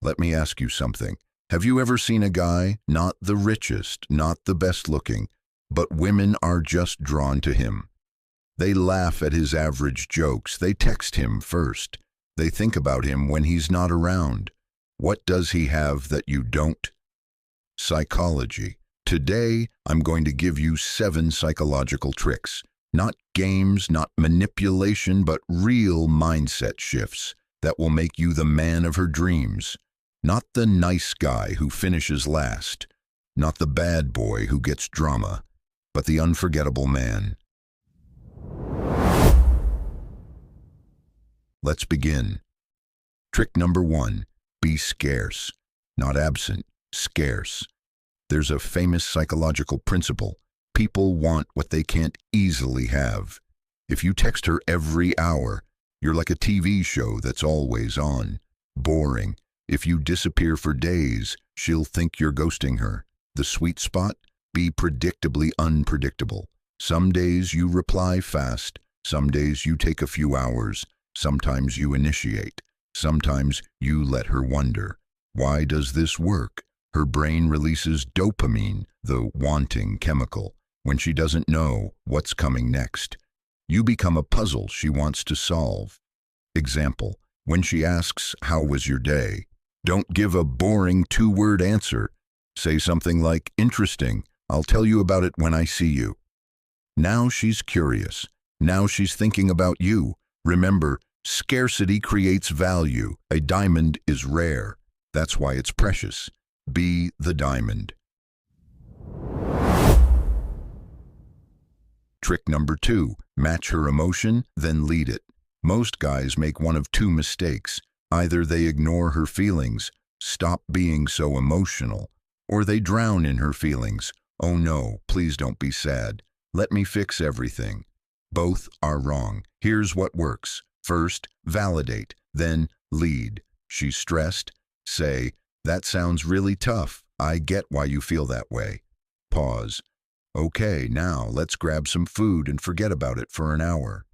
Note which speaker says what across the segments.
Speaker 1: Let me ask you something. Have you ever seen a guy, not the richest, not the best looking, but women are just drawn to him? They laugh at his average jokes. They text him first. They think about him when he's not around. What does he have that you don't? Psychology. Today, I'm going to give you 7 psychological tricks. Not games, not manipulation, but real mindset shifts that will make you the man of her dreams. Not the nice guy who finishes last. Not the bad boy who gets drama, but the unforgettable man. Let's begin. Trick number 1, be scarce. Not absent, scarce. There's a famous psychological principle. People want what they can't easily have. If you text her every hour, you're like a TV show that's always on. Boring. If you disappear for days, she'll think you're ghosting her. The sweet spot? Be predictably unpredictable. Some days you reply fast. Some days you take a few hours. Sometimes you initiate. Sometimes you let her wonder. Why does this work? Her brain releases dopamine, the wanting chemical, when she doesn't know what's coming next. You become a puzzle she wants to solve. Example, when she asks, "How was your day?" Don't give a boring 2-word answer. Say something like, "Interesting. I'll tell you about it when I see you." Now she's curious. Now she's thinking about you. Remember, scarcity creates value. A diamond is rare. That's why it's precious. Be the diamond. Trick number 2, match her emotion, then lead it. Most guys make one of 2 mistakes. Either they ignore her feelings, stop being so emotional, or they drown in her feelings. "Oh no, please don't be sad. Let me fix everything." Both are wrong. Here's what works. First, validate, then lead. She's stressed? Say, "That sounds really tough. I get why you feel that way." Pause. "Okay, now let's grab some food and forget about it for an hour."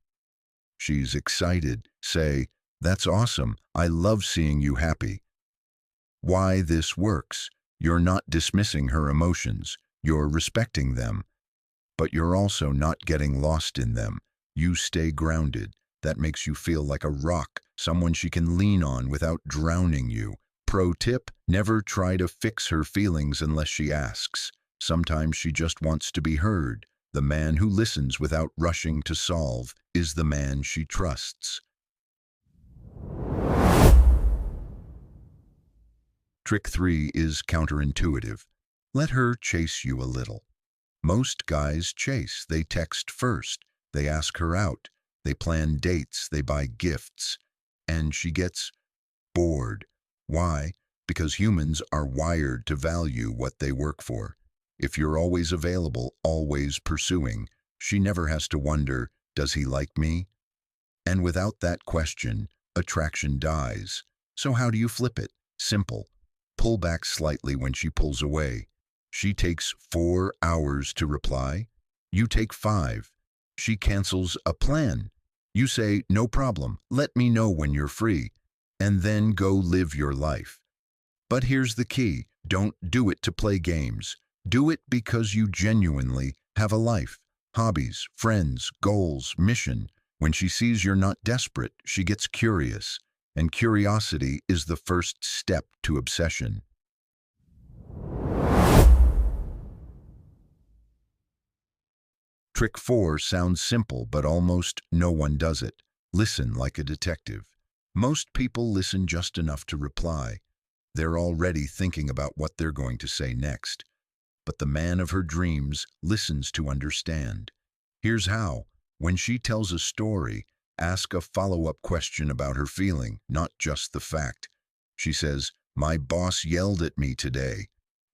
Speaker 1: She's excited. Say, "That's awesome. I love seeing you happy." Why this works? You're not dismissing her emotions. You're respecting them. But you're also not getting lost in them. You stay grounded. That makes you feel like a rock, someone she can lean on without drowning you. Pro tip, never try to fix her feelings unless she asks. Sometimes she just wants to be heard. The man who listens without rushing to solve is the man she trusts. Trick 3 is counterintuitive. Let her chase you a little. Most guys chase. They text first. They ask her out. They plan dates. They buy gifts. And she gets bored. Why? Because humans are wired to value what they work for. If you're always available, always pursuing, she never has to wonder, "Does he like me?" And without that question, attraction dies. So how do you flip it? Simple. Pull back slightly when she pulls away. She takes 4 hours to reply. You take 5. She cancels a plan. You say, "No problem. Let me know when you're free." And then go live your life. But here's the key. Don't do it to play games. Do it because you genuinely have a life. Hobbies, friends, goals, mission. When she sees you're not desperate, she gets curious. And curiosity is the first step to obsession. Trick 4 sounds simple, but almost no one does it. Listen like a detective. Most people listen just enough to reply. They're already thinking about what they're going to say next. But the man of her dreams listens to understand. Here's how. When she tells a story, ask a follow-up question about her feeling, not just the fact. She says, "My boss yelled at me today."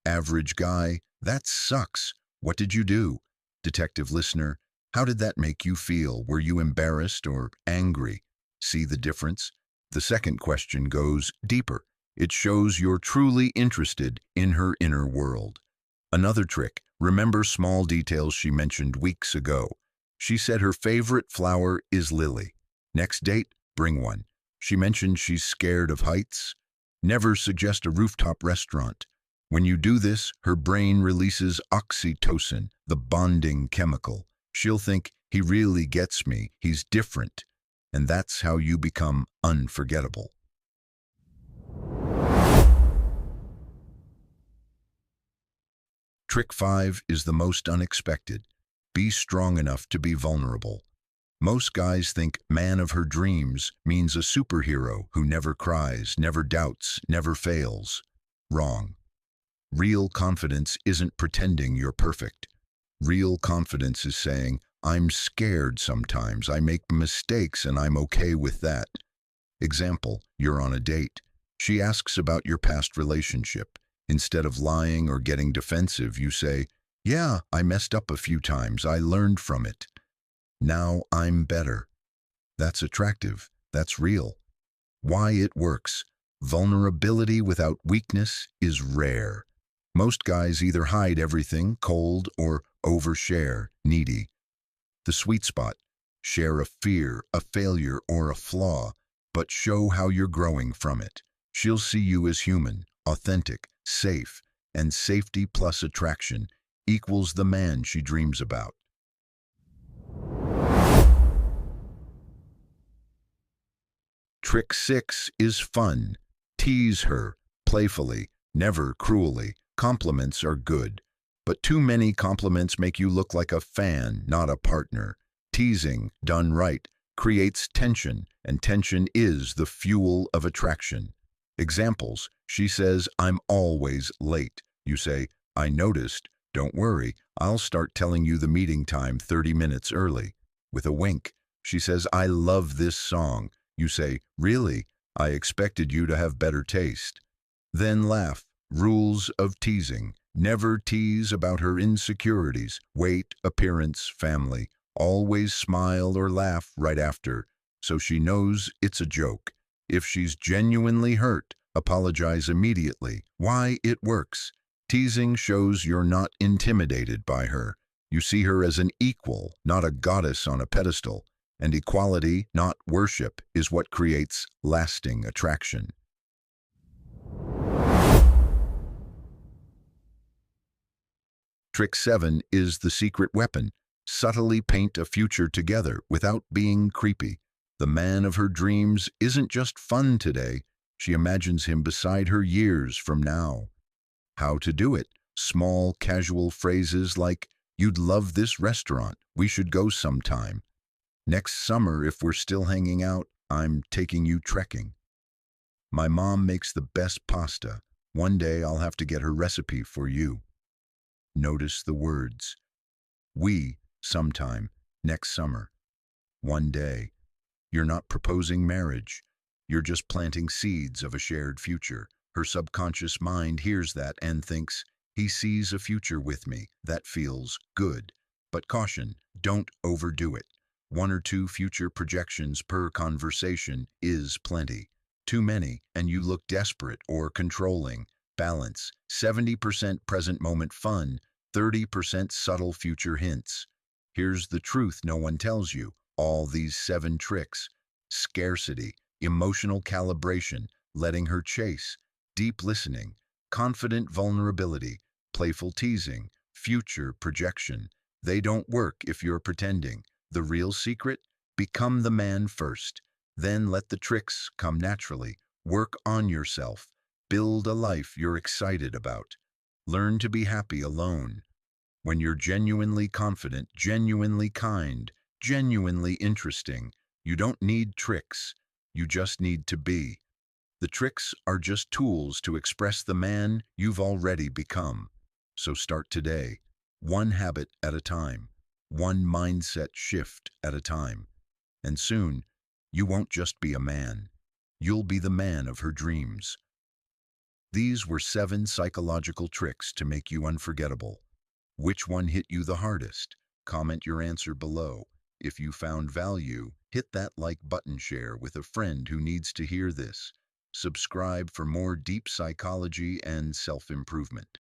Speaker 1: Average guy, "That sucks. What did you do?" Detective listener, "How did that make you feel? Were you embarrassed or angry?" See the difference? The second question goes deeper. It shows you're truly interested in her inner world. Another trick, remember small details she mentioned weeks ago. She said her favorite flower is lily. Next date, bring one. She mentioned she's scared of heights. Never suggest a rooftop restaurant. When you do this, her brain releases oxytocin, the bonding chemical. She'll think, he really gets me, he's different. And that's how you become unforgettable. Trick 5 is the most unexpected. Be strong enough to be vulnerable. Most guys think man of her dreams means a superhero who never cries, never doubts, never fails. Wrong. Real confidence isn't pretending you're perfect. Real confidence is saying, I'm scared sometimes, I make mistakes and I'm okay with that. Example, you're on a date. She asks about your past relationship. Instead of lying or getting defensive, you say, yeah, I messed up a few times, I learned from it. Now I'm better. That's attractive. That's real. Why it works. Vulnerability without weakness is rare. Most guys either hide everything, cold, or overshare, needy. The sweet spot. Share a fear, a failure, or a flaw, but show how you're growing from it. She'll see you as human, authentic, safe, and safety plus attraction equals the man she dreams about. Trick 6 is fun. Tease her, playfully, never cruelly. Compliments are good, but too many compliments make you look like a fan, not a partner. Teasing, done right, creates tension, and tension is the fuel of attraction. Examples, she says, I'm always late. You say, I noticed, don't worry, I'll start telling you the meeting time 30 minutes early. With a wink, she says, I love this song. You say, really? I expected you to have better taste. Then laugh. Rules of teasing. Never tease about her insecurities, weight, appearance, family. Always smile or laugh right after, so she knows it's a joke. If she's genuinely hurt, apologize immediately. Why it works. Teasing shows you're not intimidated by her. You see her as an equal, not a goddess on a pedestal. And equality, not worship, is what creates lasting attraction. Trick 7 is the secret weapon. Subtly paint a future together without being creepy. The man of her dreams isn't just fun today. She imagines him beside her years from now. How to do it? Small, casual phrases like, you'd love this restaurant, we should go sometime. Next summer, if we're still hanging out, I'm taking you trekking. My mom makes the best pasta. One day I'll have to get her recipe for you. Notice the words. We, sometime, next summer. One day. You're not proposing marriage. You're just planting seeds of a shared future. Her subconscious mind hears that and thinks, he sees a future with me. That feels good. But caution, don't overdo it. 1 or 2 future projections per conversation is plenty. Too many, and you look desperate or controlling. Balance, 70% present moment fun, 30% subtle future hints. Here's the truth no one tells you. All these 7 tricks. Scarcity, emotional calibration, letting her chase, deep listening, confident vulnerability, playful teasing, future projection. They don't work if you're pretending. The real secret? Become the man first. Then let the tricks come naturally. Work on yourself. Build a life you're excited about. Learn to be happy alone. When you're genuinely confident, genuinely kind, genuinely interesting, you don't need tricks. You just need to be. The tricks are just tools to express the man you've already become. So start today, 1 habit at a time. 1 mindset shift at a time. And soon, you won't just be a man. You'll be the man of her dreams. These were 7 psychological tricks to make you unforgettable. Which one hit you the hardest? Comment your answer below. If you found value, hit that like button, share with a friend who needs to hear this. Subscribe for more deep psychology and self-improvement.